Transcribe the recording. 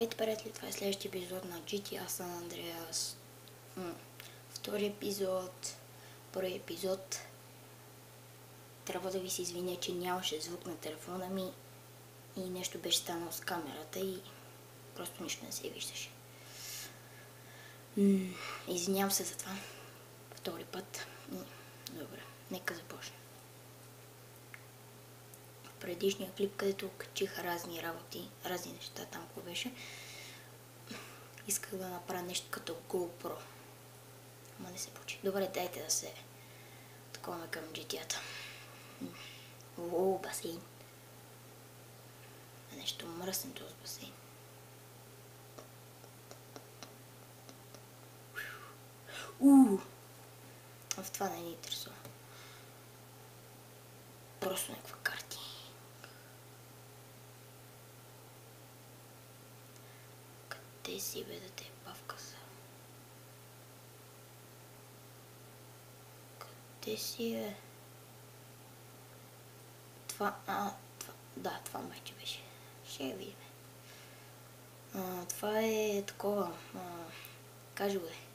Здравейте, приятели, това е следващия епизод на GTA San Andreas. Втори епизод, първи епизод. Трябва да ви се извиня, че нямаше звук на телефона ми и нещо беше станало с камерата и просто нищо не се виждаше. Извинявам се за това. Втори път. Добре, нека започнем. В предишния клип, където качиха разни работи, разни неща там, какво беше, исках да направя нещо като GoPro. Ама не се получи. Добре, дайте да се такова към GTA-та. О, басейн. Нещо мръсен този басейн. В това не ни интересува. Просто някаква карти. Къде си бе да те павка за? Къде си бе? Това майче беше. Ще я видим. Това е такова. Кажи го е.